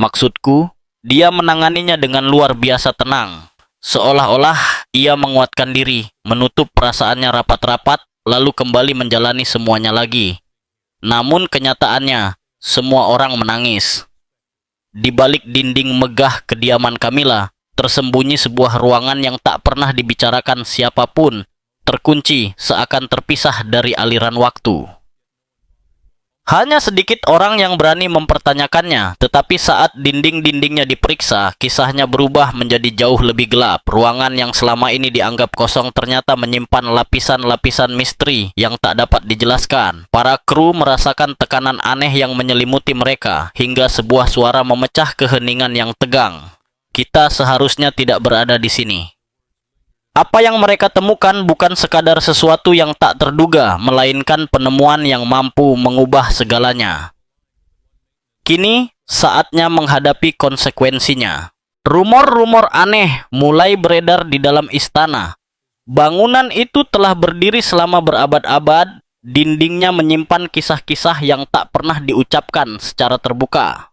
Maksudku, dia menanganinya dengan luar biasa tenang. Seolah-olah ia menguatkan diri, menutup perasaannya rapat-rapat, lalu kembali menjalani semuanya lagi. Namun kenyataannya, semua orang menangis. Di balik dinding megah kediaman Camilla, tersembunyi sebuah ruangan yang tak pernah dibicarakan siapapun, terkunci seakan terpisah dari aliran waktu. Hanya sedikit orang yang berani mempertanyakannya, tetapi saat dinding-dindingnya diperiksa, kisahnya berubah menjadi jauh lebih gelap. Ruangan yang selama ini dianggap kosong ternyata menyimpan lapisan-lapisan misteri yang tak dapat dijelaskan. Para kru merasakan tekanan aneh yang menyelimuti mereka, hingga sebuah suara memecah keheningan yang tegang. Kita seharusnya tidak berada di sini. Apa yang mereka temukan bukan sekadar sesuatu yang tak terduga, melainkan penemuan yang mampu mengubah segalanya. Kini, saatnya menghadapi konsekuensinya. Rumor-rumor aneh mulai beredar di dalam istana. Bangunan itu telah berdiri selama berabad-abad, dindingnya menyimpan kisah-kisah yang tak pernah diucapkan secara terbuka.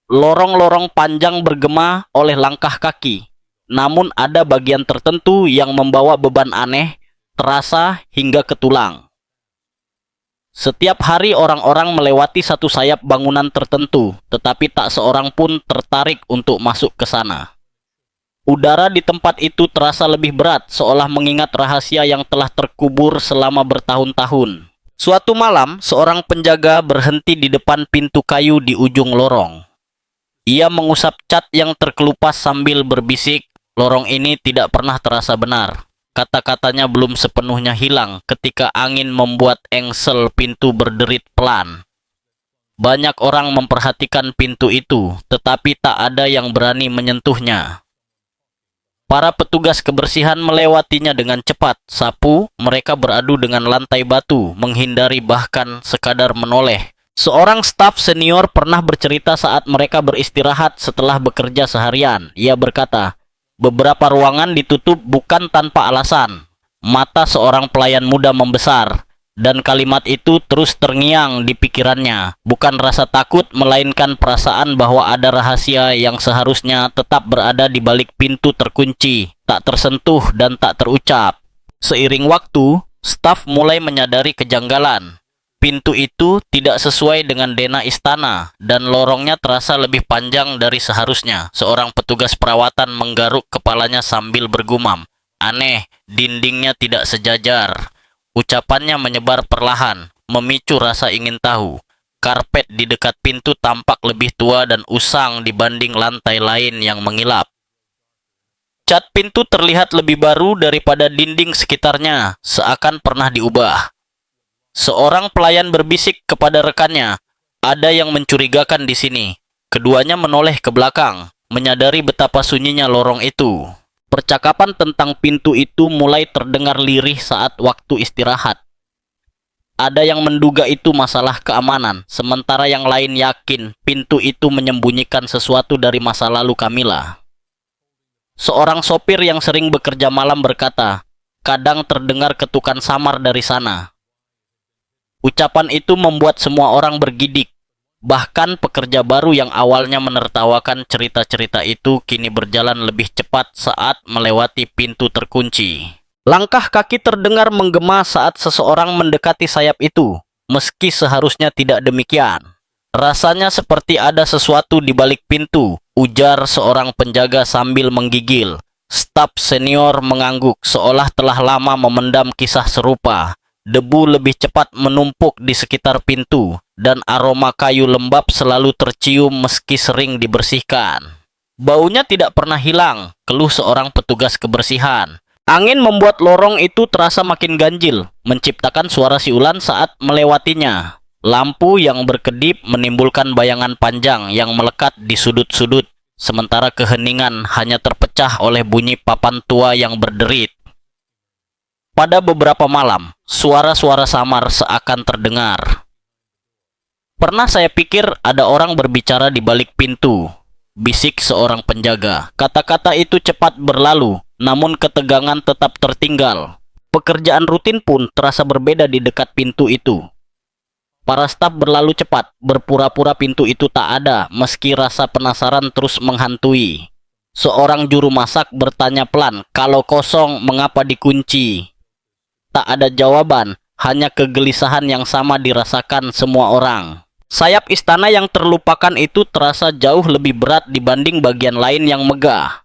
Lorong-lorong panjang bergema oleh langkah kaki. Namun ada bagian tertentu yang membawa beban aneh, terasa hingga ke tulang. Setiap hari orang-orang melewati satu sayap bangunan tertentu, tetapi tak seorang pun tertarik untuk masuk ke sana. Udara di tempat itu terasa lebih berat, seolah mengingat rahasia yang telah terkubur selama bertahun-tahun. Suatu malam, seorang penjaga berhenti di depan pintu kayu di ujung lorong. Ia mengusap cat yang terkelupas sambil berbisik, "Lorong ini tidak pernah terasa benar." Kata-katanya belum sepenuhnya hilang ketika angin membuat engsel pintu berderit pelan. Banyak orang memperhatikan pintu itu, tetapi tak ada yang berani menyentuhnya. Para petugas kebersihan melewatinya dengan cepat. Sapu, mereka beradu dengan lantai batu, menghindari bahkan sekadar menoleh. Seorang staf senior pernah bercerita saat mereka beristirahat setelah bekerja seharian. Ia berkata, beberapa ruangan ditutup bukan tanpa alasan. Mata seorang pelayan muda membesar, dan kalimat itu terus terngiang di pikirannya. Bukan rasa takut, melainkan perasaan bahwa ada rahasia yang seharusnya tetap berada di balik pintu terkunci, tak tersentuh dan tak terucap. Seiring waktu, staf mulai menyadari kejanggalan. Pintu itu tidak sesuai dengan dena istana, dan lorongnya terasa lebih panjang dari seharusnya. Seorang petugas perawatan menggaruk kepalanya sambil bergumam, "Aneh, dindingnya tidak sejajar." Ucapannya menyebar perlahan, memicu rasa ingin tahu. Karpet di dekat pintu tampak lebih tua dan usang dibanding lantai lain yang mengilap. Cat pintu terlihat lebih baru daripada dinding sekitarnya, seakan pernah diubah. Seorang pelayan berbisik kepada rekannya, "Ada yang mencurigakan di sini." Keduanya menoleh ke belakang, menyadari betapa sunyinya lorong itu. Percakapan tentang pintu itu mulai terdengar lirih saat waktu istirahat. Ada yang menduga itu masalah keamanan, sementara yang lain yakin pintu itu menyembunyikan sesuatu dari masa lalu Camilla. Seorang sopir yang sering bekerja malam berkata, "Kadang terdengar ketukan samar dari sana." Ucapan itu membuat semua orang bergidik. Bahkan pekerja baru yang awalnya menertawakan cerita-cerita itu kini berjalan lebih cepat saat melewati pintu terkunci. Langkah kaki terdengar menggema saat seseorang mendekati sayap itu, meski seharusnya tidak demikian. "Rasanya seperti ada sesuatu di balik pintu," ujar seorang penjaga sambil menggigil. Staf senior mengangguk seolah telah lama memendam kisah serupa. Debu lebih cepat menumpuk di sekitar pintu, dan aroma kayu lembab selalu tercium meski sering dibersihkan. "Baunya tidak pernah hilang," keluh seorang petugas kebersihan. Angin membuat lorong itu terasa makin ganjil, menciptakan suara siulan saat melewatinya. Lampu yang berkedip menimbulkan bayangan panjang yang melekat di sudut-sudut, sementara keheningan hanya terpecah oleh bunyi papan tua yang berderit. Pada beberapa malam, suara-suara samar seakan terdengar. "Pernah saya pikir ada orang berbicara di balik pintu," bisik seorang penjaga. Kata-kata itu cepat berlalu, namun ketegangan tetap tertinggal. Pekerjaan rutin pun terasa berbeda di dekat pintu itu. Para staf berlalu cepat, berpura-pura pintu itu tak ada, meski rasa penasaran terus menghantui. Seorang juru masak bertanya pelan, kalau kosong mengapa dikunci? Tak ada jawaban, hanya kegelisahan yang sama dirasakan semua orang. Sayap istana yang terlupakan itu terasa jauh lebih berat dibanding bagian lain yang megah.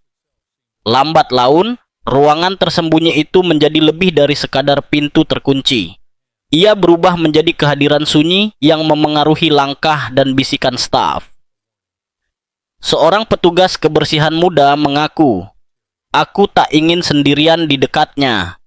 Lambat laun, ruangan tersembunyi itu menjadi lebih dari sekadar pintu terkunci. Ia berubah menjadi kehadiran sunyi yang memengaruhi langkah dan bisikan staf. Seorang petugas kebersihan muda mengaku, "Aku tak ingin sendirian di dekatnya."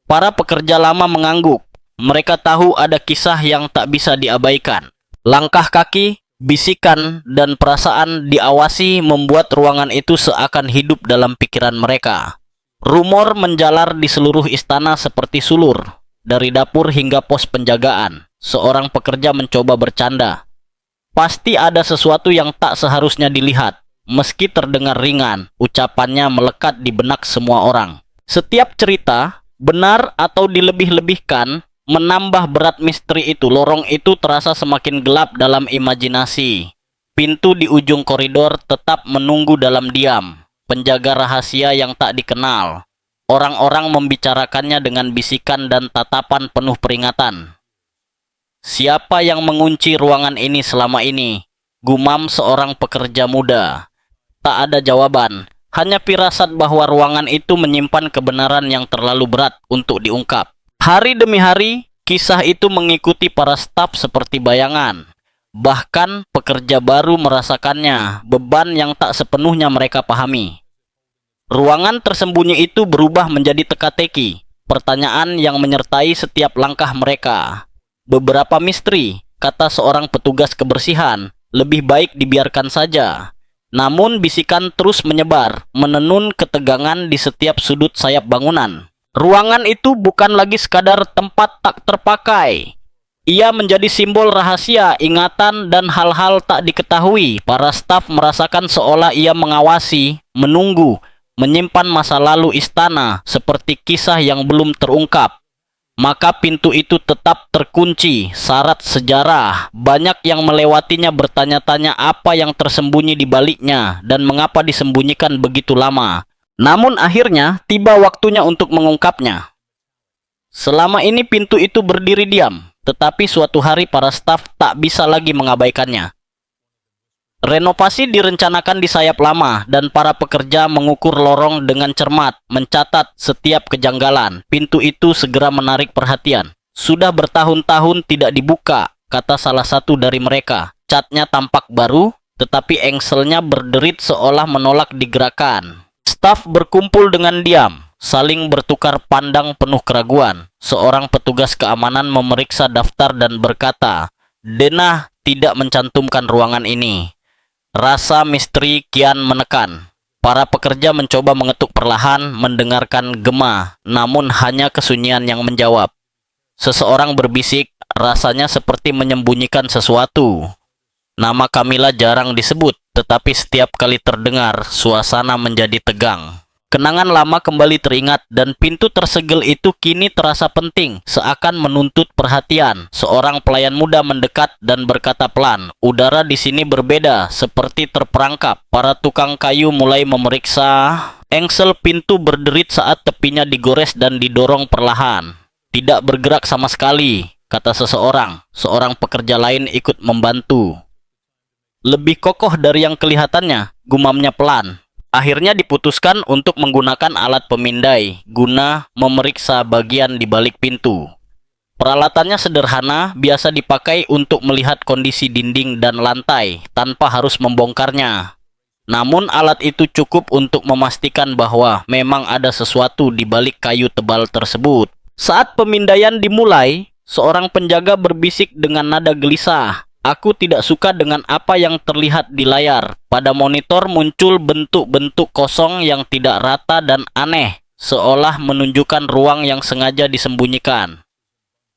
Para pekerja lama mengangguk. Mereka tahu ada kisah yang tak bisa diabaikan. Langkah kaki, bisikan, dan perasaan diawasi membuat ruangan itu seakan hidup dalam pikiran mereka. Rumor menjalar di seluruh istana seperti sulur. Dari dapur hingga pos penjagaan, seorang pekerja mencoba bercanda. Pasti ada sesuatu yang tak seharusnya dilihat. Meski terdengar ringan, ucapannya melekat di benak semua orang. Setiap cerita, benar atau dilebih-lebihkan, menambah berat misteri itu. Lorong itu terasa semakin gelap dalam imajinasi. Pintu di ujung koridor tetap menunggu dalam diam. Penjaga rahasia yang tak dikenal. Orang-orang membicarakannya dengan bisikan dan tatapan penuh peringatan. Siapa yang mengunci ruangan ini selama ini? Gumam seorang pekerja muda. Tak ada jawaban, hanya firasat bahwa ruangan itu menyimpan kebenaran yang terlalu berat untuk diungkap. Hari demi hari, kisah itu mengikuti para staf seperti bayangan. Bahkan pekerja baru merasakannya, beban yang tak sepenuhnya mereka pahami. Ruangan tersembunyi itu berubah menjadi teka-teki, pertanyaan yang menyertai setiap langkah mereka. Beberapa misteri, kata seorang petugas kebersihan, lebih baik dibiarkan saja. Namun bisikan terus menyebar, menenun ketegangan di setiap sudut sayap bangunan. Ruangan itu bukan lagi sekadar tempat tak terpakai. Ia menjadi simbol rahasia, ingatan, dan hal-hal tak diketahui. Para staf merasakan seolah ia mengawasi, menunggu, menyimpan masa lalu istana seperti kisah yang belum terungkap. Maka pintu itu tetap terkunci, syarat sejarah. Banyak yang melewatinya bertanya-tanya apa yang tersembunyi di baliknya dan mengapa disembunyikan begitu lama. Namun akhirnya tiba waktunya untuk mengungkapnya. Selama ini pintu itu berdiri diam, tetapi suatu hari para staf tak bisa lagi mengabaikannya. Renovasi direncanakan di sayap lama dan para pekerja mengukur lorong dengan cermat, mencatat setiap kejanggalan. Pintu itu segera menarik perhatian. Sudah bertahun-tahun tidak dibuka, kata salah satu dari mereka. Catnya tampak baru, tetapi engselnya berderit seolah menolak digerakkan. Staf berkumpul dengan diam, saling bertukar pandang penuh keraguan. Seorang petugas keamanan memeriksa daftar dan berkata, "Denah tidak mencantumkan ruangan ini." Rasa misteri kian menekan. Para pekerja mencoba mengetuk perlahan, mendengarkan gema, namun hanya kesunyian yang menjawab. Seseorang berbisik, rasanya seperti menyembunyikan sesuatu. Nama Camilla jarang disebut, tetapi setiap kali terdengar, suasana menjadi tegang. Kenangan lama kembali teringat dan pintu tersegel itu kini terasa penting, seakan menuntut perhatian. Seorang pelayan muda mendekat dan berkata pelan, "Udara di sini berbeda, seperti terperangkap." Para tukang kayu mulai memeriksa. Engsel pintu berderit saat tepinya digores dan didorong perlahan. "Tidak bergerak sama sekali," kata seseorang. Seorang pekerja lain ikut membantu. "Lebih kokoh dari yang kelihatannya," gumamnya pelan. Akhirnya diputuskan untuk menggunakan alat pemindai guna memeriksa bagian di balik pintu. Peralatannya sederhana, biasa dipakai untuk melihat kondisi dinding dan lantai tanpa harus membongkarnya. Namun alat itu cukup untuk memastikan bahwa memang ada sesuatu di balik kayu tebal tersebut. Saat pemindaian dimulai, seorang penjaga berbisik dengan nada gelisah, "Aku tidak suka dengan apa yang terlihat di layar." Pada monitor muncul bentuk-bentuk kosong yang tidak rata dan aneh, seolah menunjukkan ruang yang sengaja disembunyikan.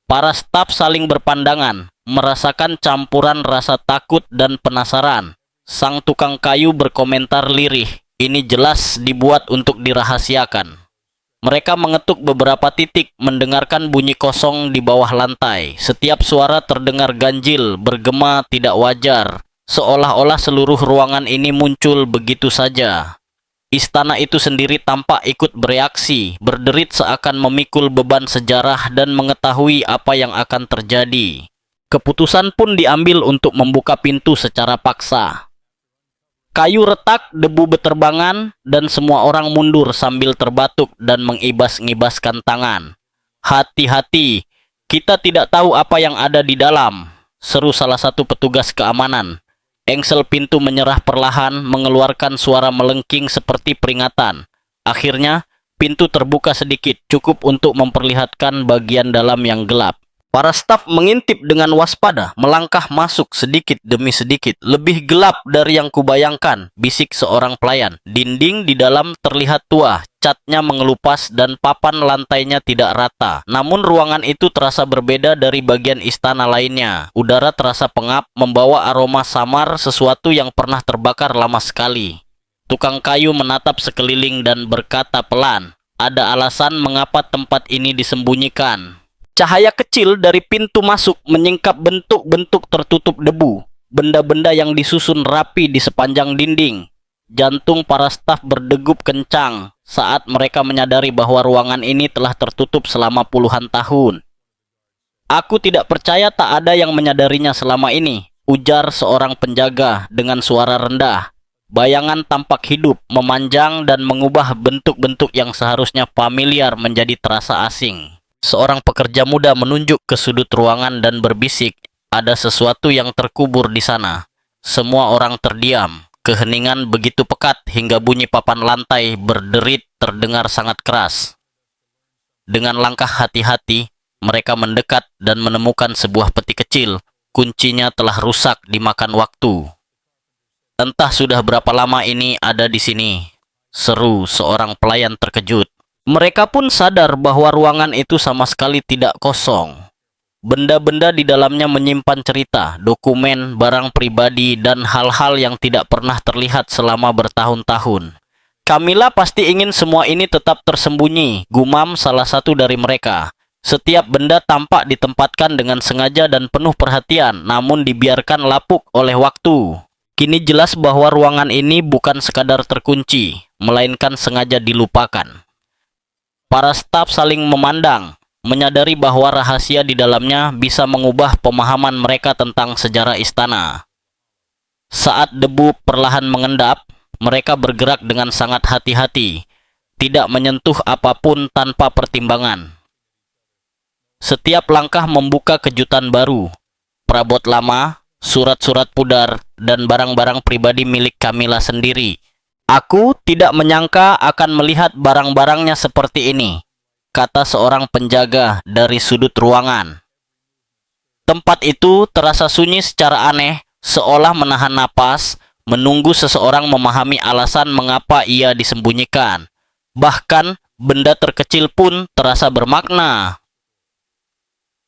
Para staf saling berpandangan, merasakan campuran rasa takut dan penasaran. Sang tukang kayu berkomentar lirih, "Ini jelas dibuat untuk dirahasiakan." Mereka mengetuk beberapa titik, mendengarkan bunyi kosong di bawah lantai. Setiap suara terdengar ganjil, bergema tidak wajar, seolah-olah seluruh ruangan ini muncul begitu saja. Istana itu sendiri tampak ikut bereaksi, berderit seakan memikul beban sejarah dan mengetahui apa yang akan terjadi. Keputusan pun diambil untuk membuka pintu secara paksa. Kayu retak, debu beterbangan, dan semua orang mundur sambil terbatuk dan mengibas-ngibaskan tangan. "Hati-hati, kita tidak tahu apa yang ada di dalam," seru salah satu petugas keamanan. Engsel pintu menyerah perlahan, mengeluarkan suara melengking seperti peringatan. Akhirnya, pintu terbuka sedikit, cukup untuk memperlihatkan bagian dalam yang gelap. Para staf mengintip dengan waspada, melangkah masuk sedikit demi sedikit. "Lebih gelap dari yang kubayangkan," bisik seorang pelayan. "Dinding di dalam terlihat tua, catnya mengelupas dan papan lantainya tidak rata. Namun ruangan itu terasa berbeda dari bagian istana lainnya. Udara terasa pengap, membawa aroma samar sesuatu yang pernah terbakar lama sekali." Tukang kayu menatap sekeliling dan berkata pelan, "Ada alasan mengapa tempat ini disembunyikan." Cahaya kecil dari pintu masuk menyingkap bentuk-bentuk tertutup debu, benda-benda yang disusun rapi di sepanjang dinding. Jantung para staf berdegup kencang saat mereka menyadari bahwa ruangan ini telah tertutup selama puluhan tahun. "Aku tidak percaya tak ada yang menyadarinya selama ini," ujar seorang penjaga dengan suara rendah. Bayangan tampak hidup, memanjang dan mengubah bentuk-bentuk yang seharusnya familiar menjadi terasa asing. Seorang pekerja muda menunjuk ke sudut ruangan dan berbisik, "Ada sesuatu yang terkubur di sana." Semua orang terdiam. Keheningan begitu pekat hingga bunyi papan lantai berderit terdengar sangat keras. Dengan langkah hati-hati, mereka mendekat dan menemukan sebuah peti kecil. Kuncinya telah rusak dimakan waktu. "Entah sudah berapa lama ini ada di sini," seru seorang pelayan terkejut. Mereka pun sadar bahwa ruangan itu sama sekali tidak kosong. Benda-benda di dalamnya menyimpan cerita, dokumen, barang pribadi, dan hal-hal yang tidak pernah terlihat selama bertahun-tahun. "Camilla pasti ingin semua ini tetap tersembunyi," gumam salah satu dari mereka. "Setiap benda tampak ditempatkan dengan sengaja dan penuh perhatian, namun dibiarkan lapuk oleh waktu. Kini jelas bahwa ruangan ini bukan sekadar terkunci, melainkan sengaja dilupakan." Para staf saling memandang, menyadari bahwa rahasia di dalamnya bisa mengubah pemahaman mereka tentang sejarah istana. Saat debu perlahan mengendap, mereka bergerak dengan sangat hati-hati, tidak menyentuh apapun tanpa pertimbangan. Setiap langkah membuka kejutan baru, perabot lama, surat-surat pudar, dan barang-barang pribadi milik Camilla sendiri. "Aku tidak menyangka akan melihat barang-barangnya seperti ini," kata seorang penjaga dari sudut ruangan. Tempat itu terasa sunyi secara aneh, seolah menahan napas, menunggu seseorang memahami alasan mengapa ia disembunyikan. Bahkan, benda terkecil pun terasa bermakna.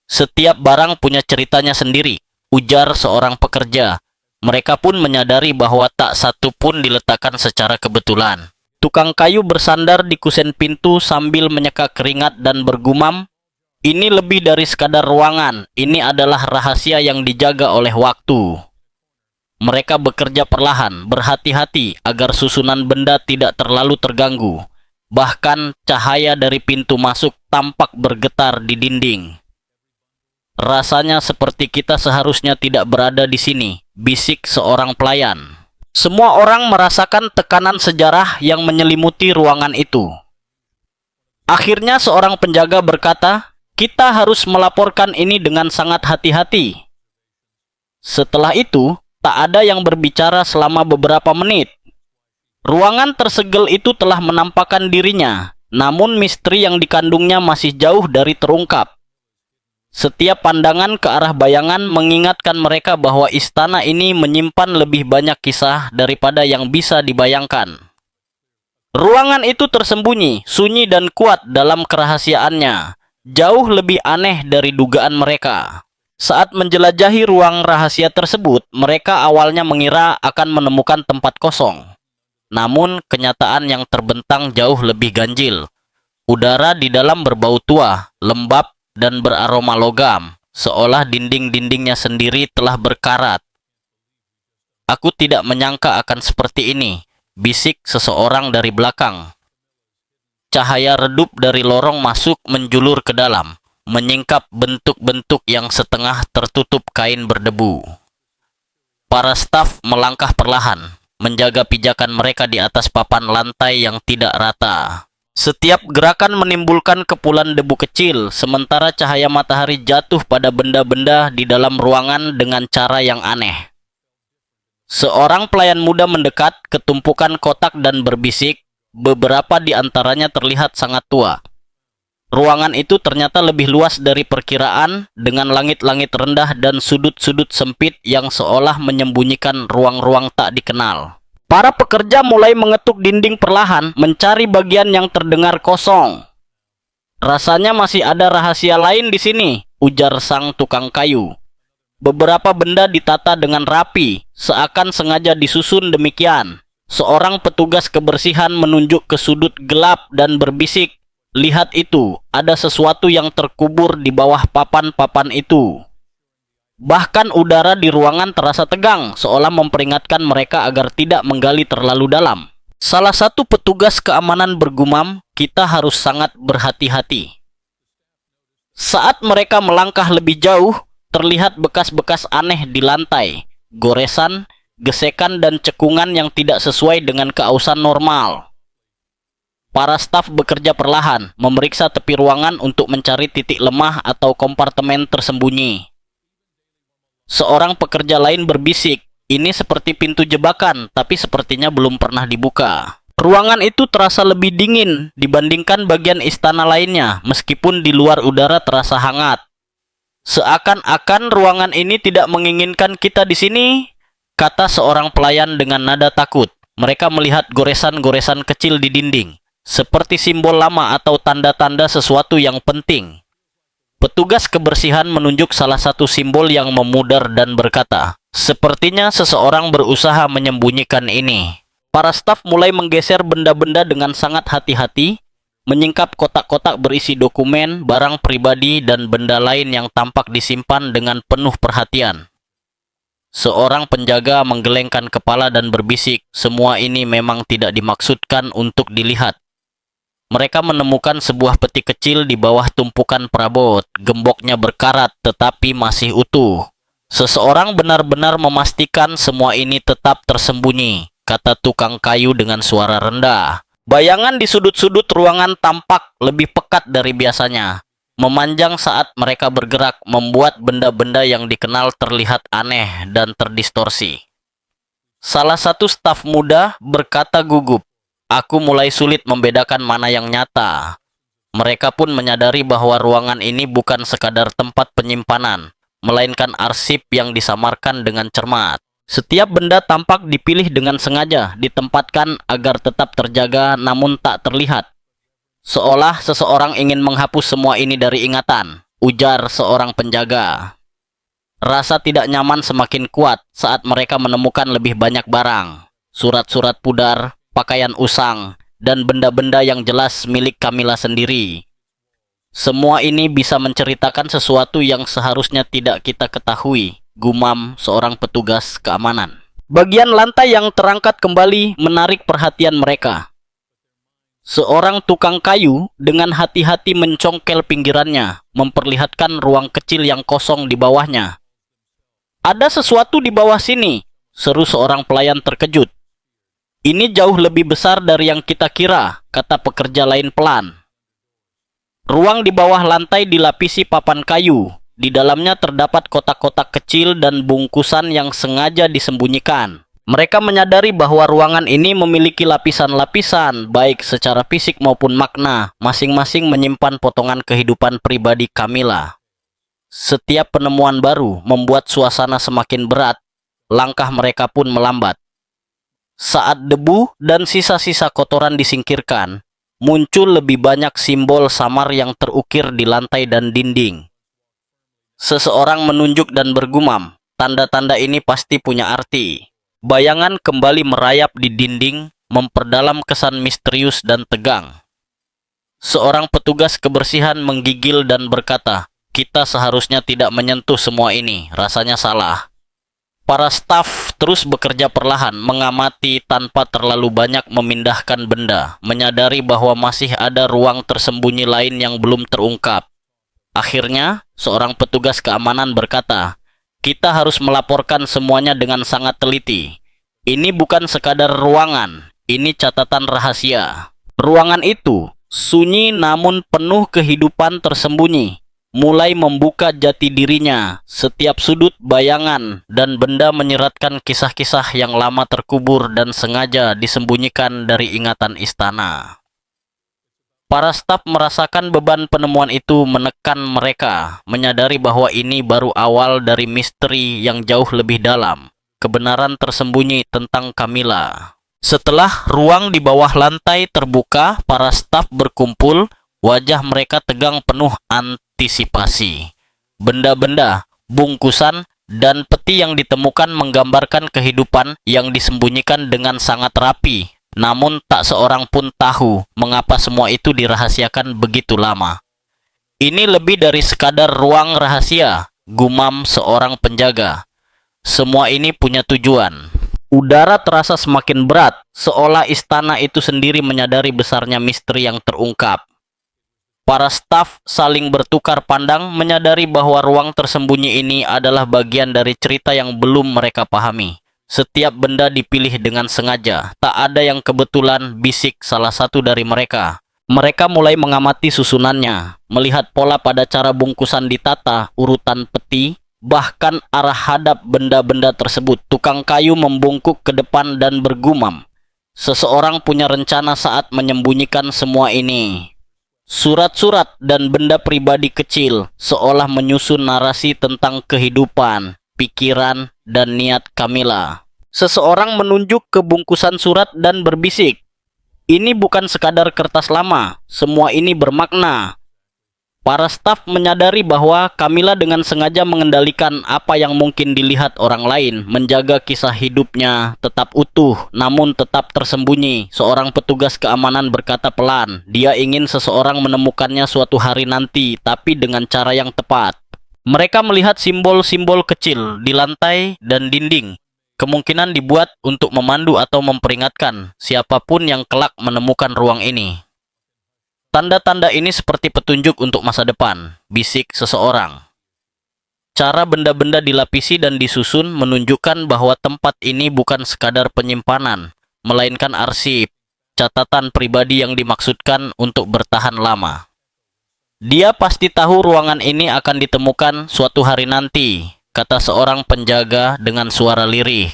"Setiap barang punya ceritanya sendiri," ujar seorang pekerja. Mereka pun menyadari bahwa tak satu pun diletakkan secara kebetulan. Tukang kayu bersandar di kusen pintu sambil menyeka keringat dan bergumam, "Ini lebih dari sekadar ruangan, ini adalah rahasia yang dijaga oleh waktu." Mereka bekerja perlahan, berhati-hati agar susunan benda tidak terlalu terganggu. Bahkan cahaya dari pintu masuk tampak bergetar di dinding. "Rasanya seperti kita seharusnya tidak berada di sini," bisik seorang pelayan. Semua orang merasakan tekanan sejarah yang menyelimuti ruangan itu. Akhirnya seorang penjaga berkata, "Kita harus melaporkan ini dengan sangat hati-hati." Setelah itu, tak ada yang berbicara selama beberapa menit. Ruangan tersegel itu telah menampakkan dirinya, namun misteri yang dikandungnya masih jauh dari terungkap. Setiap pandangan ke arah bayangan mengingatkan mereka bahwa istana ini menyimpan lebih banyak kisah daripada yang bisa dibayangkan. Ruangan itu tersembunyi, sunyi dan kuat dalam kerahasiaannya, jauh lebih aneh dari dugaan mereka. Saat menjelajahi ruang rahasia tersebut, mereka awalnya mengira akan menemukan tempat kosong. Namun, kenyataan yang terbentang jauh lebih ganjil. Udara di dalam berbau tua, lembab, dan beraroma logam, seolah dinding-dindingnya sendiri telah berkarat. Aku tidak menyangka akan seperti ini, bisik seseorang dari belakang. Cahaya redup dari lorong masuk menjulur ke dalam, menyingkap bentuk-bentuk yang setengah tertutup kain berdebu. Para staf melangkah perlahan, menjaga pijakan mereka di atas papan lantai yang tidak rata. Setiap gerakan menimbulkan kepulan debu kecil, sementara cahaya matahari jatuh pada benda-benda di dalam ruangan dengan cara yang aneh. Seorang pelayan muda mendekat ke tumpukan kotak dan berbisik, beberapa di antaranya terlihat sangat tua. Ruangan itu ternyata lebih luas dari perkiraan, dengan langit-langit rendah dan sudut-sudut sempit yang seolah menyembunyikan ruang-ruang tak dikenal. Para pekerja mulai mengetuk dinding perlahan, mencari bagian yang terdengar kosong. Rasanya masih ada rahasia lain di sini, ujar sang tukang kayu. Beberapa benda ditata dengan rapi, seakan sengaja disusun demikian. Seorang petugas kebersihan menunjuk ke sudut gelap dan berbisik, "Lihat itu, ada sesuatu yang terkubur di bawah papan-papan itu." Bahkan udara di ruangan terasa tegang, seolah memperingatkan mereka agar tidak menggali terlalu dalam. Salah satu petugas keamanan bergumam, "Kita harus sangat berhati-hati." Saat mereka melangkah lebih jauh, terlihat bekas-bekas aneh di lantai, goresan, gesekan, dan cekungan yang tidak sesuai dengan keausan normal. Para staf bekerja perlahan, memeriksa tepi ruangan untuk mencari titik lemah atau kompartemen tersembunyi. Seorang pekerja lain berbisik, "Ini seperti pintu jebakan, tapi sepertinya belum pernah dibuka." Ruangan itu terasa lebih dingin dibandingkan bagian istana lainnya, meskipun di luar udara terasa hangat. "Seakan-akan ruangan ini tidak menginginkan kita di sini," kata seorang pelayan dengan nada takut. Mereka melihat goresan-goresan kecil di dinding, seperti simbol lama atau tanda-tanda sesuatu yang penting. Petugas kebersihan menunjuk salah satu simbol yang memudar dan berkata, "Sepertinya seseorang berusaha menyembunyikan ini." Para staf mulai menggeser benda-benda dengan sangat hati-hati, menyingkap kotak-kotak berisi dokumen, barang pribadi, dan benda lain yang tampak disimpan dengan penuh perhatian. Seorang penjaga menggelengkan kepala dan berbisik, "Semua ini memang tidak dimaksudkan untuk dilihat." Mereka menemukan sebuah peti kecil di bawah tumpukan perabot. Gemboknya berkarat tetapi masih utuh. "Seseorang benar-benar memastikan semua ini tetap tersembunyi," kata tukang kayu dengan suara rendah. Bayangan di sudut-sudut ruangan tampak lebih pekat dari biasanya. Memanjang saat mereka bergerak, membuat benda-benda yang dikenal terlihat aneh dan terdistorsi. Salah satu staf muda berkata gugup, "Aku mulai sulit membedakan mana yang nyata." Mereka pun menyadari bahwa ruangan ini bukan sekadar tempat penyimpanan, melainkan arsip yang disamarkan dengan cermat. Setiap benda tampak dipilih dengan sengaja, ditempatkan agar tetap terjaga namun tak terlihat. "Seolah seseorang ingin menghapus semua ini dari ingatan," ujar seorang penjaga. Rasa tidak nyaman semakin kuat saat mereka menemukan lebih banyak barang. Surat-surat pudar, pakaian usang, dan benda-benda yang jelas milik Camilla sendiri. "Semua ini bisa menceritakan sesuatu yang seharusnya tidak kita ketahui," gumam seorang petugas keamanan. Bagian lantai yang terangkat kembali menarik perhatian mereka. Seorang tukang kayu dengan hati-hati mencongkel pinggirannya, memperlihatkan ruang kecil yang kosong di bawahnya. "Ada sesuatu di bawah sini," seru seorang pelayan terkejut. "Ini jauh lebih besar dari yang kita kira," kata pekerja lain pelan. Ruang di bawah lantai dilapisi papan kayu. Di dalamnya terdapat kotak-kotak kecil dan bungkusan yang sengaja disembunyikan. Mereka menyadari bahwa ruangan ini memiliki lapisan-lapisan, baik secara fisik maupun makna, masing-masing menyimpan potongan kehidupan pribadi Camilla. Setiap penemuan baru membuat suasana semakin berat, langkah mereka pun melambat. Saat debu dan sisa-sisa kotoran disingkirkan, muncul lebih banyak simbol samar yang terukir di lantai dan dinding. Seseorang menunjuk dan bergumam, "Tanda-tanda ini pasti punya arti." Bayangan kembali merayap di dinding, memperdalam kesan misterius dan tegang. Seorang petugas kebersihan menggigil dan berkata, "Kita seharusnya tidak menyentuh semua ini, rasanya salah." Para staf terus bekerja perlahan, mengamati tanpa terlalu banyak memindahkan benda, menyadari bahwa masih ada ruang tersembunyi lain yang belum terungkap. Akhirnya, seorang petugas keamanan berkata, "Kita harus melaporkan semuanya dengan sangat teliti. Ini bukan sekadar ruangan, ini catatan rahasia." Ruangan itu sunyi namun penuh kehidupan tersembunyi, mulai membuka jati dirinya. Setiap sudut, bayangan, dan benda menyeratkan kisah-kisah yang lama terkubur dan sengaja disembunyikan dari ingatan istana. Para staf merasakan beban penemuan itu menekan mereka, menyadari bahwa ini baru awal dari misteri yang jauh lebih dalam, kebenaran tersembunyi tentang Camilla. Setelah ruang di bawah lantai terbuka, para staf berkumpul, wajah mereka tegang penuh antisipasi. Benda-benda, bungkusan, dan peti yang ditemukan menggambarkan kehidupan yang disembunyikan dengan sangat rapi. Namun tak seorang pun tahu mengapa semua itu dirahasiakan begitu lama. "Ini lebih dari sekadar ruang rahasia," gumam seorang penjaga. "Semua ini punya tujuan." Udara terasa semakin berat, seolah istana itu sendiri menyadari besarnya misteri yang terungkap. Para staf saling bertukar pandang, menyadari bahwa ruang tersembunyi ini adalah bagian dari cerita yang belum mereka pahami. Setiap benda dipilih dengan sengaja, tak ada yang kebetulan, bisik salah satu dari mereka. Mereka mulai mengamati susunannya, melihat pola pada cara bungkusan ditata, urutan peti, bahkan arah hadap benda-benda tersebut. Tukang kayu membungkuk ke depan dan bergumam, "Seseorang punya rencana saat menyembunyikan semua ini." Surat-surat dan benda pribadi kecil seolah menyusun narasi tentang kehidupan, pikiran, dan niat Camilla. Seseorang menunjuk ke bungkusan surat dan berbisik, "Ini bukan sekadar kertas lama, semua ini bermakna." Para staf menyadari bahwa Camilla dengan sengaja mengendalikan apa yang mungkin dilihat orang lain, menjaga kisah hidupnya tetap utuh namun tetap tersembunyi. Seorang petugas keamanan berkata pelan, dia ingin seseorang menemukannya suatu hari nanti, tapi dengan cara yang tepat. Mereka melihat simbol-simbol kecil di lantai dan dinding, kemungkinan dibuat untuk memandu atau memperingatkan siapapun yang kelak menemukan ruang ini. "Tanda-tanda ini seperti petunjuk untuk masa depan," bisik seseorang. Cara benda-benda dilapisi dan disusun menunjukkan bahwa tempat ini bukan sekadar penyimpanan, melainkan arsip, catatan pribadi yang dimaksudkan untuk bertahan lama. "Dia pasti tahu ruangan ini akan ditemukan suatu hari nanti," kata seorang penjaga dengan suara lirih,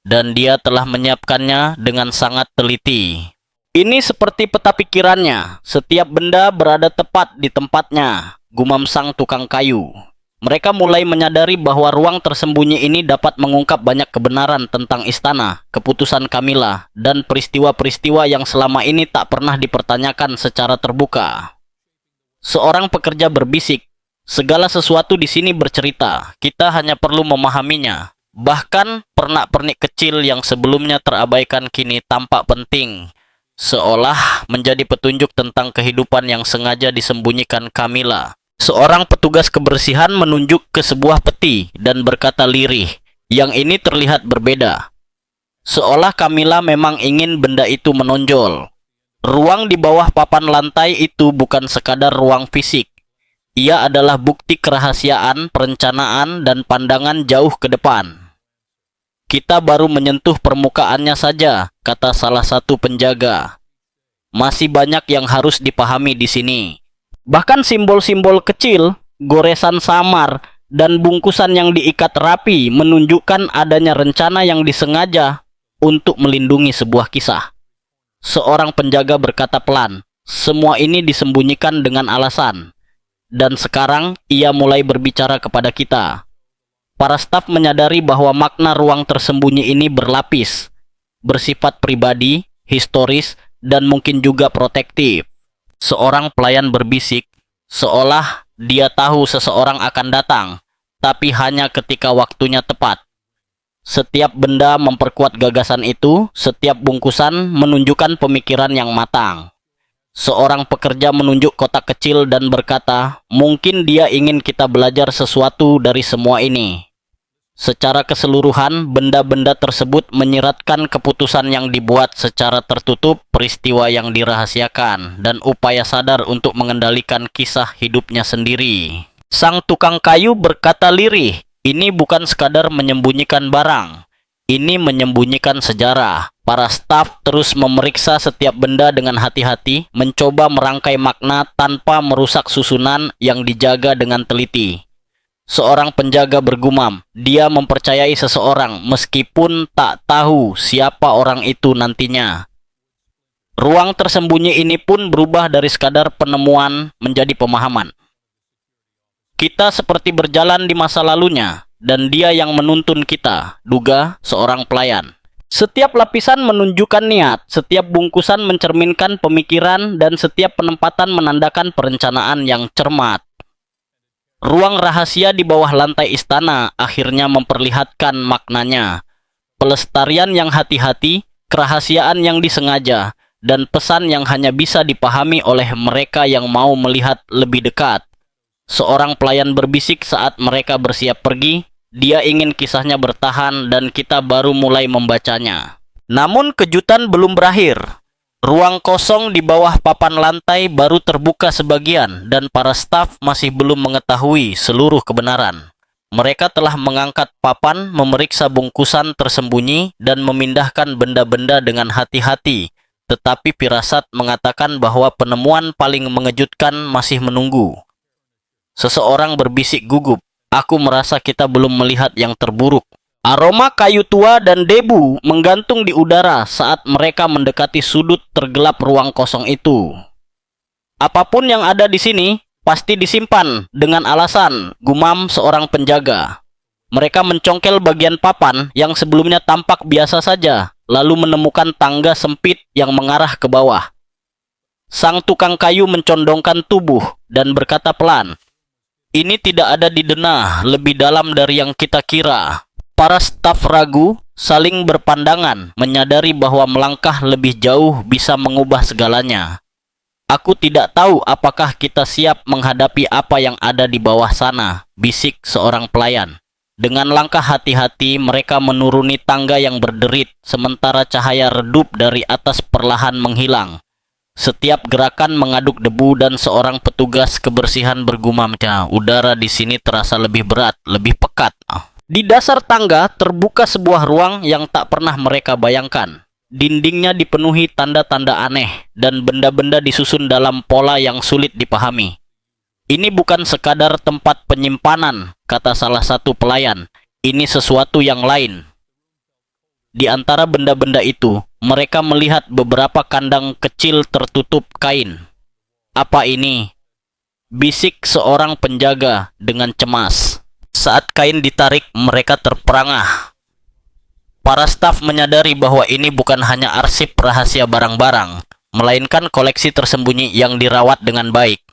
"dan dia telah menyiapkannya dengan sangat teliti." "Ini seperti peta pikirannya, setiap benda berada tepat di tempatnya," gumam sang tukang kayu. Mereka mulai menyadari bahwa ruang tersembunyi ini dapat mengungkap banyak kebenaran tentang istana, keputusan Camilla, dan peristiwa-peristiwa yang selama ini tak pernah dipertanyakan secara terbuka. Seorang pekerja berbisik, "Segala sesuatu di sini bercerita, kita hanya perlu memahaminya." Bahkan pernak-pernik kecil yang sebelumnya terabaikan kini tampak penting, seolah menjadi petunjuk tentang kehidupan yang sengaja disembunyikan Camilla. Seorang petugas kebersihan menunjuk ke sebuah peti dan berkata lirih, "Yang ini terlihat berbeda." Seolah Camilla memang ingin benda itu menonjol. Ruang di bawah papan lantai itu bukan sekadar ruang fisik. Ia adalah bukti kerahasiaan, perencanaan, dan pandangan jauh ke depan. "Kita baru menyentuh permukaannya saja," kata salah satu penjaga. "Masih banyak yang harus dipahami di sini." Bahkan simbol-simbol kecil, goresan samar, dan bungkusan yang diikat rapi menunjukkan adanya rencana yang disengaja untuk melindungi sebuah kisah. Seorang penjaga berkata pelan, "Semua ini disembunyikan dengan alasan." Dan sekarang ia mulai berbicara kepada kita. Para staf menyadari bahwa makna ruang tersembunyi ini berlapis, bersifat pribadi, historis, dan mungkin juga protektif. Seorang pelayan berbisik, seolah dia tahu seseorang akan datang, tapi hanya ketika waktunya tepat. Setiap benda memperkuat gagasan itu, setiap bungkusan menunjukkan pemikiran yang matang. Seorang pekerja menunjuk kotak kecil dan berkata, mungkin dia ingin kita belajar sesuatu dari semua ini. Secara keseluruhan, benda-benda tersebut menyiratkan keputusan yang dibuat secara tertutup, peristiwa yang dirahasiakan, dan upaya sadar untuk mengendalikan kisah hidupnya sendiri. Sang tukang kayu berkata lirih, ini bukan sekadar menyembunyikan barang. Ini menyembunyikan sejarah. Para staf terus memeriksa setiap benda dengan hati-hati, mencoba merangkai makna tanpa merusak susunan yang dijaga dengan teliti. Seorang penjaga bergumam, dia mempercayai seseorang meskipun tak tahu siapa orang itu nantinya. Ruang tersembunyi ini pun berubah dari sekadar penemuan menjadi pemahaman. Kita seperti berjalan di masa lalunya, dan dia yang menuntun kita, duga seorang pelayan. Setiap lapisan menunjukkan niat, setiap bungkusan mencerminkan pemikiran, dan setiap penempatan menandakan perencanaan yang cermat. Ruang rahasia di bawah lantai istana akhirnya memperlihatkan maknanya. Pelestarian yang hati-hati, kerahasiaan yang disengaja, dan pesan yang hanya bisa dipahami oleh mereka yang mau melihat lebih dekat. Seorang pelayan berbisik saat mereka bersiap pergi. Dia ingin kisahnya bertahan dan kita baru mulai membacanya. Namun kejutan belum berakhir. Ruang kosong di bawah papan lantai baru terbuka sebagian dan para staf masih belum mengetahui seluruh kebenaran. Mereka telah mengangkat papan, memeriksa bungkusan tersembunyi, dan memindahkan benda-benda dengan hati-hati. Tetapi firasat mengatakan bahwa penemuan paling mengejutkan masih menunggu. Seseorang berbisik gugup. Aku merasa kita belum melihat yang terburuk. Aroma kayu tua dan debu menggantung di udara saat mereka mendekati sudut tergelap ruang kosong itu. Apapun yang ada di sini pasti disimpan dengan alasan, gumam seorang penjaga. Mereka mencongkel bagian papan yang sebelumnya tampak biasa saja, lalu menemukan tangga sempit yang mengarah ke bawah. Sang tukang kayu mencondongkan tubuh dan berkata pelan, ini tidak ada di denah lebih dalam dari yang kita kira. Para staf ragu, saling berpandangan, menyadari bahwa melangkah lebih jauh bisa mengubah segalanya. Aku tidak tahu apakah kita siap menghadapi apa yang ada di bawah sana, bisik seorang pelayan. Dengan langkah hati-hati, mereka menuruni tangga yang berderit, sementara cahaya redup dari atas perlahan menghilang. Setiap gerakan mengaduk debu dan seorang petugas kebersihan bergumam, udara di sini terasa lebih berat, lebih pekat. Di dasar tangga terbuka sebuah ruang yang tak pernah mereka bayangkan. Dindingnya dipenuhi tanda-tanda aneh dan benda-benda disusun dalam pola yang sulit dipahami. Ini bukan sekadar tempat penyimpanan, kata salah satu pelayan. Ini sesuatu yang lain. Di antara benda-benda itu, mereka melihat beberapa kandang kecil tertutup kain. Apa ini? Bisik seorang penjaga dengan cemas. Saat kain ditarik, mereka terperangah. Para staf menyadari bahwa ini bukan hanya arsip rahasia barang-barang, melainkan koleksi tersembunyi yang dirawat dengan baik.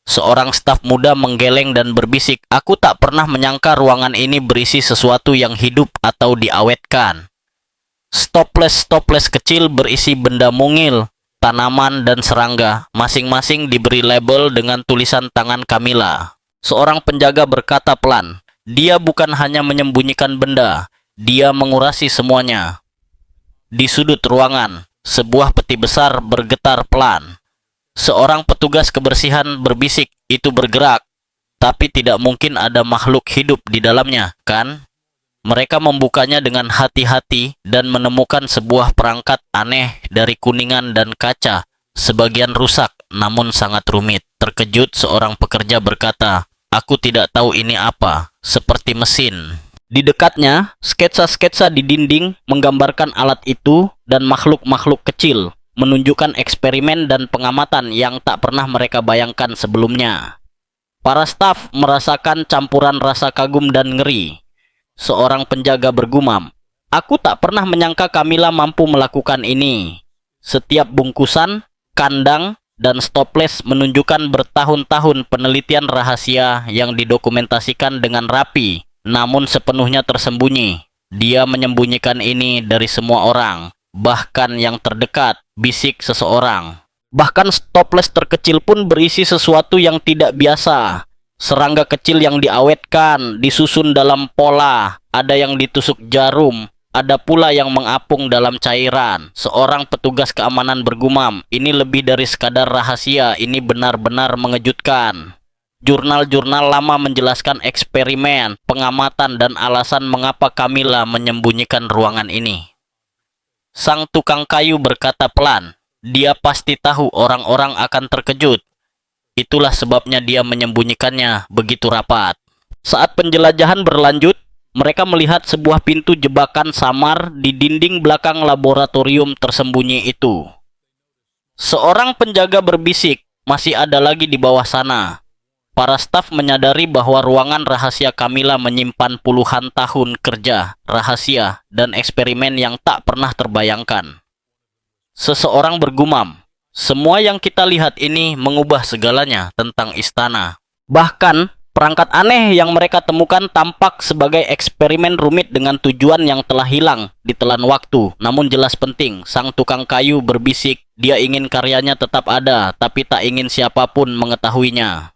Seorang staf muda menggeleng dan berbisik, aku tak pernah menyangka ruangan ini berisi sesuatu yang hidup atau diawetkan. Stoples kecil berisi benda mungil, tanaman, dan serangga, masing-masing diberi label dengan tulisan tangan Camilla. Seorang penjaga berkata pelan, dia bukan hanya menyembunyikan benda, dia mengurasi semuanya. Di sudut ruangan, sebuah peti besar bergetar pelan. Seorang petugas kebersihan berbisik, itu bergerak, tapi tidak mungkin ada makhluk hidup di dalamnya, kan? Mereka membukanya dengan hati-hati dan menemukan sebuah perangkat aneh dari kuningan dan kaca, sebagian rusak namun sangat rumit. Terkejut seorang pekerja berkata, aku tidak tahu ini apa, seperti mesin. Di dekatnya, sketsa-sketsa di dinding menggambarkan alat itu dan makhluk-makhluk kecil, menunjukkan eksperimen dan pengamatan yang tak pernah mereka bayangkan sebelumnya. Para staf merasakan campuran rasa kagum dan ngeri. Seorang penjaga bergumam, aku tak pernah menyangka Camilla mampu melakukan ini. Setiap bungkusan, kandang, dan stoples menunjukkan bertahun-tahun penelitian rahasia yang didokumentasikan dengan rapi, namun sepenuhnya tersembunyi. Dia menyembunyikan ini dari semua orang, bahkan yang terdekat, bisik seseorang. Bahkan stoples terkecil pun berisi sesuatu yang tidak biasa. Serangga kecil yang diawetkan, disusun dalam pola, ada yang ditusuk jarum, ada pula yang mengapung dalam cairan. Seorang petugas keamanan bergumam, "Ini lebih dari sekadar rahasia, ini benar-benar mengejutkan." Jurnal-jurnal lama menjelaskan eksperimen, pengamatan, dan alasan mengapa Camilla menyembunyikan ruangan ini. Sang tukang kayu berkata pelan, "Dia pasti tahu orang-orang akan terkejut. Itulah sebabnya dia menyembunyikannya begitu rapat." Saat penjelajahan berlanjut, mereka melihat sebuah pintu jebakan samar di dinding belakang laboratorium tersembunyi itu. Seorang penjaga berbisik, "Masih ada lagi di bawah sana." Para staf menyadari bahwa ruangan rahasia Camilla menyimpan puluhan tahun kerja, rahasia, dan eksperimen yang tak pernah terbayangkan. Seseorang bergumam, "Semua yang kita lihat ini mengubah segalanya tentang istana." Bahkan, perangkat aneh yang mereka temukan tampak sebagai eksperimen rumit dengan tujuan yang telah hilang ditelan waktu. Namun jelas penting, sang tukang kayu berbisik, dia ingin karyanya tetap ada, tapi tak ingin siapapun mengetahuinya.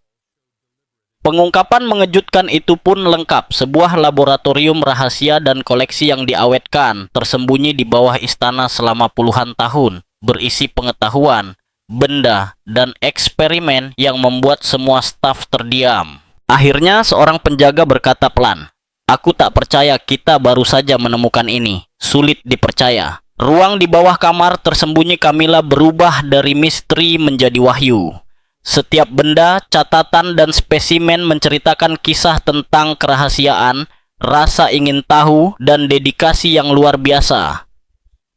Pengungkapan mengejutkan itu pun lengkap, sebuah laboratorium rahasia dan koleksi yang diawetkan, tersembunyi di bawah istana selama puluhan tahun, berisi pengetahuan, benda, dan eksperimen yang membuat semua staf terdiam. Akhirnya seorang penjaga berkata pelan, "Aku tak percaya kita baru saja menemukan ini. Sulit dipercaya." Ruang di bawah kamar tersembunyi Camilla berubah dari misteri menjadi wahyu. Setiap benda, catatan, dan spesimen menceritakan kisah tentang kerahasiaan, rasa ingin tahu, dan dedikasi yang luar biasa.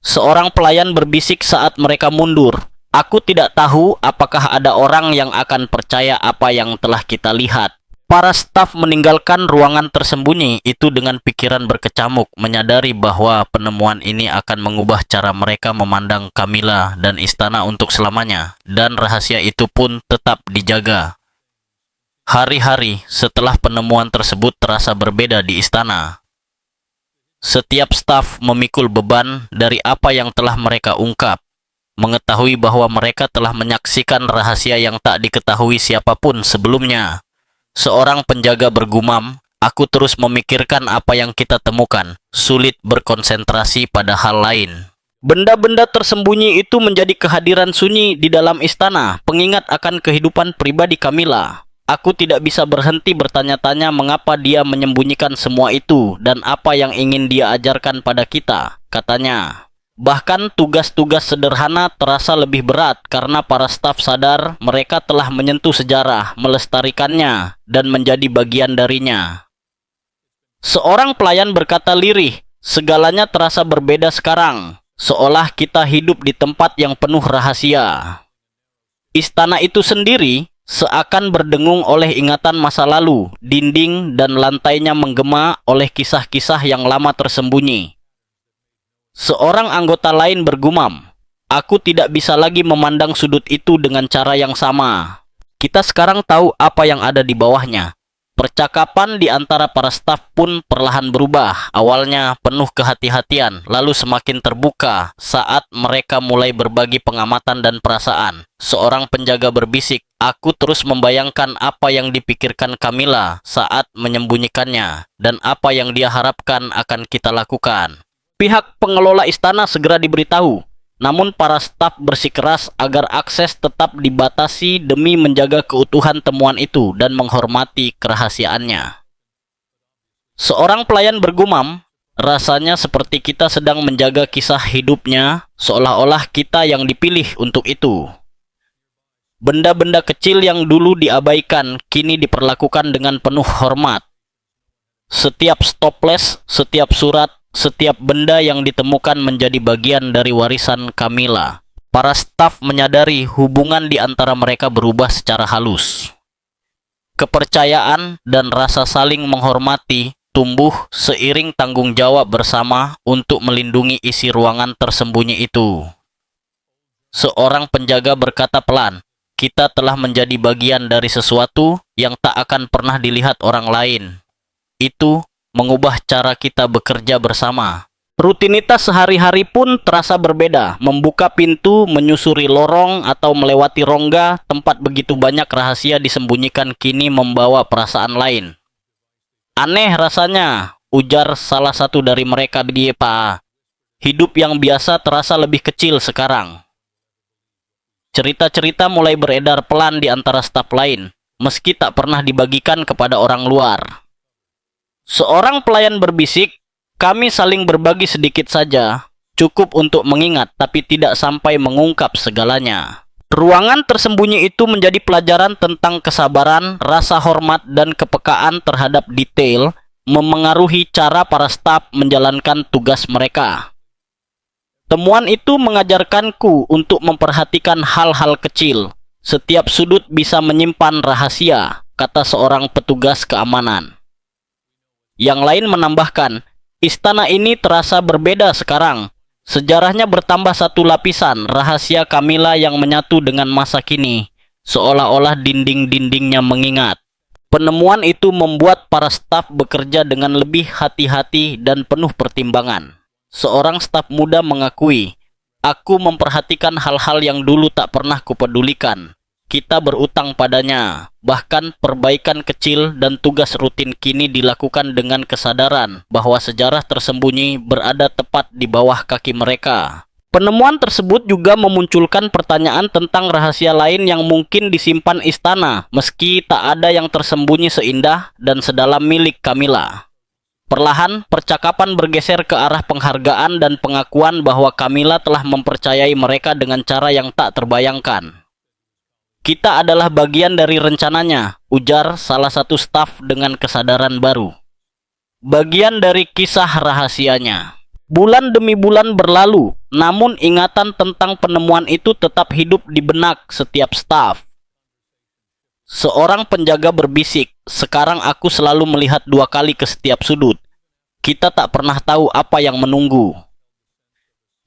Seorang pelayan berbisik saat mereka mundur, "Aku tidak tahu apakah ada orang yang akan percaya apa yang telah kita lihat." Para staf meninggalkan ruangan tersembunyi itu dengan pikiran berkecamuk, menyadari bahwa penemuan ini akan mengubah cara mereka memandang Camilla dan istana untuk selamanya, dan rahasia itu pun tetap dijaga. Hari-hari setelah penemuan tersebut terasa berbeda di istana. Setiap staf memikul beban dari apa yang telah mereka ungkap, mengetahui bahwa mereka telah menyaksikan rahasia yang tak diketahui siapapun sebelumnya. Seorang penjaga bergumam, "Aku terus memikirkan apa yang kita temukan, sulit berkonsentrasi pada hal lain." Benda-benda tersembunyi itu menjadi kehadiran sunyi di dalam istana, pengingat akan kehidupan pribadi Camilla. "Aku tidak bisa berhenti bertanya-tanya mengapa dia menyembunyikan semua itu dan apa yang ingin dia ajarkan pada kita," katanya. Bahkan tugas-tugas sederhana terasa lebih berat karena para staf sadar mereka telah menyentuh sejarah, melestarikannya, dan menjadi bagian darinya. Seorang pelayan berkata lirih, "Segalanya terasa berbeda sekarang, seolah kita hidup di tempat yang penuh rahasia." Istana itu sendiri seakan berdengung oleh ingatan masa lalu, dinding dan lantainya menggema oleh kisah-kisah yang lama tersembunyi. Seorang anggota lain bergumam, "Aku tidak bisa lagi memandang sudut itu dengan cara yang sama. Kita sekarang tahu apa yang ada di bawahnya." Percakapan di antara para staf pun perlahan berubah. Awalnya penuh kehati-hatian, lalu semakin terbuka saat mereka mulai berbagi pengamatan dan perasaan. Seorang penjaga berbisik, "Aku terus membayangkan apa yang dipikirkan Camilla saat menyembunyikannya, dan apa yang dia harapkan akan kita lakukan." Pihak pengelola istana segera diberitahu, namun para staf bersikeras agar akses tetap dibatasi demi menjaga keutuhan temuan itu dan menghormati kerahasiaannya. Seorang pelayan bergumam, "Rasanya seperti kita sedang menjaga kisah hidupnya, seolah-olah kita yang dipilih untuk itu." Benda-benda kecil yang dulu diabaikan kini diperlakukan dengan penuh hormat. Setiap stoples, setiap surat, setiap benda yang ditemukan menjadi bagian dari warisan Camilla. Para staf menyadari hubungan di antara mereka berubah secara halus. Kepercayaan dan rasa saling menghormati tumbuh seiring tanggung jawab bersama untuk melindungi isi ruangan tersembunyi itu. Seorang penjaga berkata pelan, "Kita telah menjadi bagian dari sesuatu yang tak akan pernah dilihat orang lain. Itu mengubah cara kita bekerja bersama." Rutinitas sehari-hari pun terasa berbeda. Membuka pintu, menyusuri lorong, atau melewati rongga, tempat begitu banyak rahasia disembunyikan kini membawa perasaan lain. Aneh rasanya, ujar salah satu dari mereka. Dia, Pak. Hidup yang biasa terasa lebih kecil sekarang. Cerita-cerita mulai beredar pelan di antara staf lain, meski tak pernah dibagikan kepada orang luar. Seorang pelayan berbisik, kami saling berbagi sedikit saja, cukup untuk mengingat tapi tidak sampai mengungkap segalanya. Ruangan tersembunyi itu menjadi pelajaran tentang kesabaran, rasa hormat, dan kepekaan terhadap detail, memengaruhi cara para staf menjalankan tugas mereka. Temuan itu mengajarkanku untuk memperhatikan hal-hal kecil. Setiap sudut bisa menyimpan rahasia, kata seorang petugas keamanan. Yang lain menambahkan, istana ini terasa berbeda sekarang. Sejarahnya bertambah satu lapisan, rahasia Camilla yang menyatu dengan masa kini, seolah-olah dinding-dindingnya mengingat. Penemuan itu membuat para staf bekerja dengan lebih hati-hati dan penuh pertimbangan. Seorang staf muda mengakui, aku memperhatikan hal-hal yang dulu tak pernah kupedulikan. Kita berutang padanya, bahkan perbaikan kecil dan tugas rutin kini dilakukan dengan kesadaran bahwa sejarah tersembunyi berada tepat di bawah kaki mereka. Penemuan tersebut juga memunculkan pertanyaan tentang rahasia lain yang mungkin disimpan istana, meski tak ada yang tersembunyi seindah dan sedalam milik Camilla. Perlahan, percakapan bergeser ke arah penghargaan dan pengakuan bahwa Camilla telah mempercayai mereka dengan cara yang tak terbayangkan. Kita adalah bagian dari rencananya, ujar salah satu staf dengan kesadaran baru. Bagian dari kisah rahasianya. Bulan demi bulan berlalu, namun ingatan tentang penemuan itu tetap hidup di benak setiap staf. Seorang penjaga berbisik, sekarang aku selalu melihat 2 kali ke setiap sudut. Kita tak pernah tahu apa yang menunggu.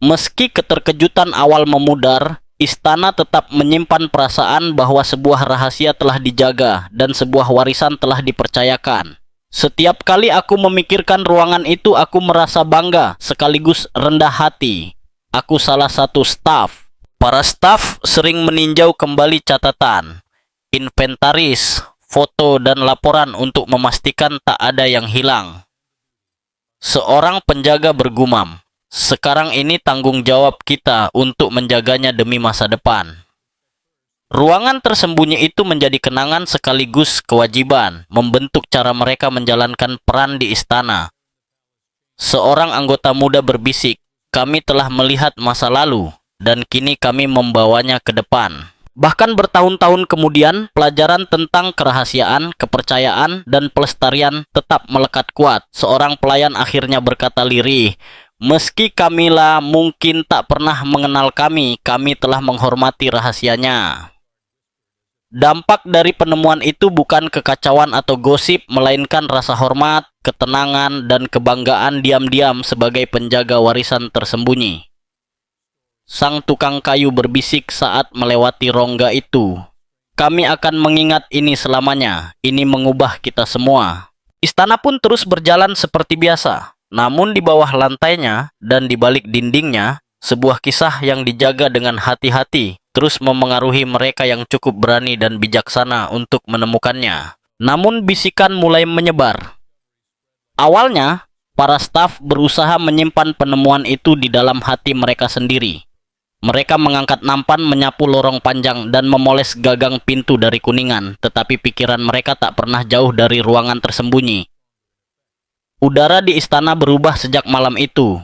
Meski keterkejutan awal memudar, istana tetap menyimpan perasaan bahwa sebuah rahasia telah dijaga dan sebuah warisan telah dipercayakan. Setiap kali aku memikirkan ruangan itu, aku merasa bangga sekaligus rendah hati. Aku salah satu staf. Para staf sering meninjau kembali catatan, inventaris, foto, dan laporan untuk memastikan tak ada yang hilang. Seorang penjaga bergumam, sekarang ini tanggung jawab kita untuk menjaganya demi masa depan. Ruangan tersembunyi itu menjadi kenangan sekaligus kewajiban, membentuk cara mereka menjalankan peran di istana. Seorang anggota muda berbisik, kami telah melihat masa lalu, dan kini kami membawanya ke depan. Bahkan bertahun-tahun kemudian, pelajaran tentang kerahasiaan, kepercayaan, dan pelestarian tetap melekat kuat. Seorang pelayan akhirnya berkata lirih, meski Camilla mungkin tak pernah mengenal kami telah menghormati rahasianya. Dampak dari penemuan itu bukan kekacauan atau gosip, melainkan rasa hormat, ketenangan, dan kebanggaan diam-diam sebagai penjaga warisan tersembunyi. Sang tukang kayu berbisik saat melewati rongga itu. Kami akan mengingat ini selamanya. Ini mengubah kita semua. Istana pun terus berjalan seperti biasa. Namun di bawah lantainya dan di balik dindingnya, sebuah kisah yang dijaga dengan hati-hati terus memengaruhi mereka yang cukup berani dan bijaksana untuk menemukannya. Namun bisikan mulai menyebar. Awalnya, para staf berusaha menyimpan penemuan itu di dalam hati mereka sendiri. Mereka mengangkat nampan, menyapu lorong panjang, dan memoles gagang pintu dari kuningan, tetapi pikiran mereka tak pernah jauh dari ruangan tersembunyi. Udara di istana berubah sejak malam itu.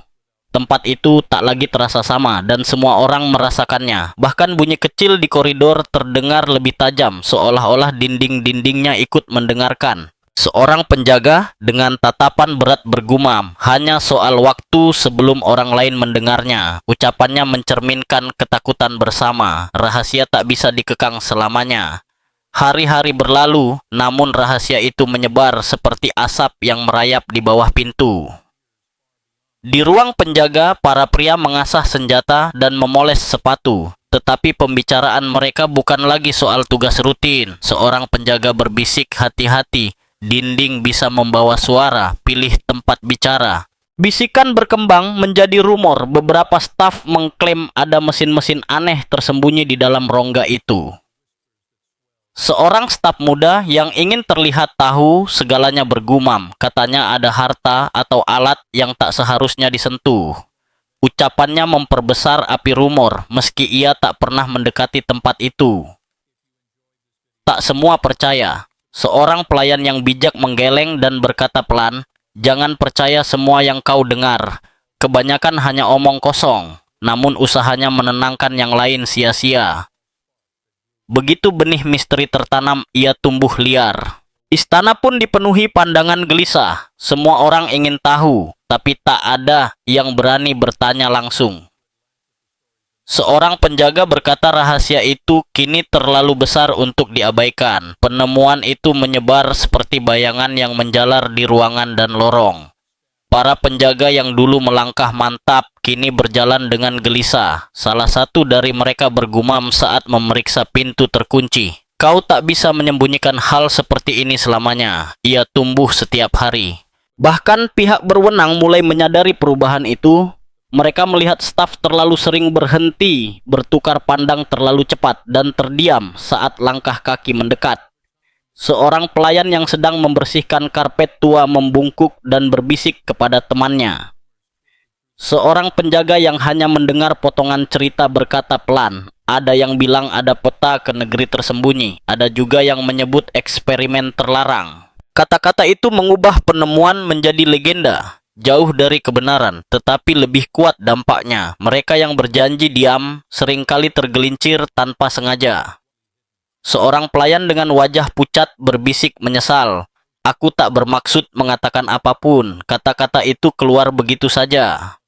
Tempat itu tak lagi terasa sama, dan semua orang merasakannya. Bahkan bunyi kecil di koridor terdengar lebih tajam, seolah-olah dinding-dindingnya ikut mendengarkan. Seorang penjaga dengan tatapan berat bergumam, hanya soal waktu sebelum orang lain mendengarnya. Ucapannya mencerminkan ketakutan bersama. Rahasia tak bisa dikekang selamanya. Hari-hari berlalu, namun rahasia itu menyebar seperti asap yang merayap di bawah pintu. Di ruang penjaga, para pria mengasah senjata dan memoles sepatu. Tetapi pembicaraan mereka bukan lagi soal tugas rutin. Seorang penjaga berbisik, hati-hati. Dinding bisa membawa suara, pilih tempat bicara. Bisikan berkembang menjadi rumor. Beberapa staf mengklaim ada mesin-mesin aneh tersembunyi di dalam rongga itu. Seorang staf muda yang ingin terlihat tahu segalanya bergumam. Katanya ada harta atau alat yang tak seharusnya disentuh. Ucapannya memperbesar api rumor, meski ia tak pernah mendekati tempat itu. Tak semua percaya. Seorang pelayan yang bijak menggeleng dan berkata pelan, "Jangan percaya semua yang kau dengar. Kebanyakan hanya omong kosong, namun usahanya menenangkan yang lain sia-sia." Begitu benih misteri tertanam, ia tumbuh liar. Istana pun dipenuhi pandangan gelisah. Semua orang ingin tahu, tapi tak ada yang berani bertanya langsung. Seorang penjaga berkata rahasia itu kini terlalu besar untuk diabaikan. Penemuan itu menyebar seperti bayangan yang menjalar di ruangan dan lorong. Para penjaga yang dulu melangkah mantap kini berjalan dengan gelisah. Salah satu dari mereka bergumam saat memeriksa pintu terkunci. "Kau tak bisa menyembunyikan hal seperti ini selamanya. Ia tumbuh setiap hari." Bahkan pihak berwenang mulai menyadari perubahan itu. Mereka melihat staf terlalu sering berhenti, bertukar pandang terlalu cepat, dan terdiam saat langkah kaki mendekat. Seorang pelayan yang sedang membersihkan karpet tua membungkuk dan berbisik kepada temannya. Seorang penjaga yang hanya mendengar potongan cerita berkata pelan, "Ada yang bilang ada peta ke negeri tersembunyi. Ada juga yang menyebut eksperimen terlarang." Kata-kata itu mengubah penemuan menjadi legenda. Jauh dari kebenaran, tetapi lebih kuat dampaknya. Mereka yang berjanji diam seringkali tergelincir tanpa sengaja. Seorang pelayan dengan wajah pucat berbisik menyesal. "Aku tak bermaksud mengatakan apapun." Kata-kata itu keluar begitu saja.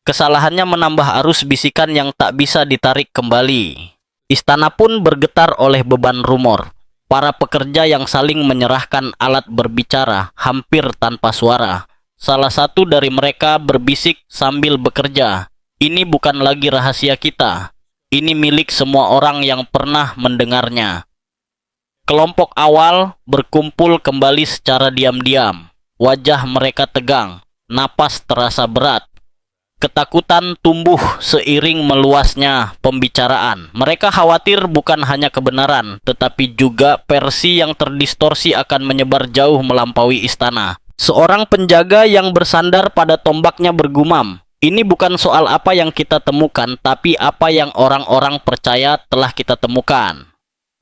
Kesalahannya menambah arus bisikan yang tak bisa ditarik kembali. Istana pun bergetar oleh beban rumor. Para pekerja yang saling menyerahkan alat berbicara hampir tanpa suara. Salah satu dari mereka berbisik sambil bekerja, "Ini bukan lagi rahasia kita. Ini milik semua orang yang pernah mendengarnya." Kelompok awal berkumpul kembali secara diam-diam. Wajah mereka tegang, napas terasa berat. Ketakutan tumbuh seiring meluasnya pembicaraan. Mereka khawatir bukan hanya kebenaran, tetapi juga versi yang terdistorsi akan menyebar jauh melampaui istana. Seorang penjaga yang bersandar pada tombaknya bergumam, "Ini bukan soal apa yang kita temukan, tapi apa yang orang-orang percaya telah kita temukan."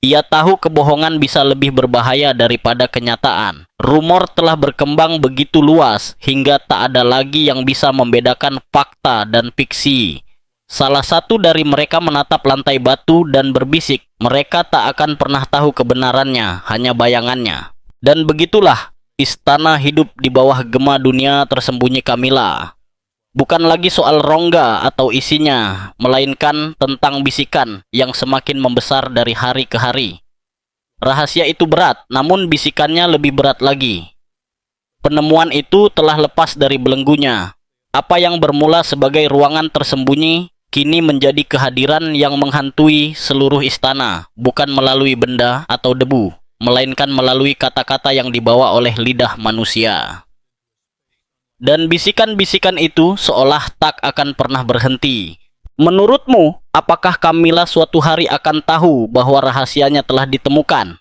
Ia tahu kebohongan bisa lebih berbahaya daripada kenyataan. Rumor telah berkembang begitu luas hingga tak ada lagi yang bisa membedakan fakta dan fiksi. Salah satu dari mereka menatap lantai batu dan berbisik, "Mereka tak akan pernah tahu kebenarannya, hanya bayangannya." Dan begitulah istana hidup di bawah gema dunia tersembunyi Camilla. Bukan lagi soal rongga atau isinya, melainkan tentang bisikan yang semakin membesar dari hari ke hari. Rahasia itu berat, namun bisikannya lebih berat lagi. Penemuan itu telah lepas dari belenggunya. Apa yang bermula sebagai ruangan tersembunyi, kini menjadi kehadiran yang menghantui seluruh istana, bukan melalui benda atau debu, melainkan melalui kata-kata yang dibawa oleh lidah manusia. Dan bisikan-bisikan itu seolah tak akan pernah berhenti. Menurutmu, apakah Camilla suatu hari akan tahu bahwa rahasianya telah ditemukan?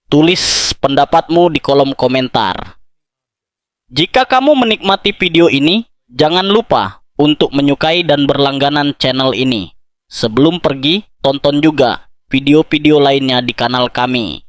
Tulis pendapatmu di kolom komentar. Jika kamu menikmati video ini, jangan lupa untuk menyukai dan berlangganan channel ini. Sebelum pergi, tonton juga video-video lainnya di kanal kami.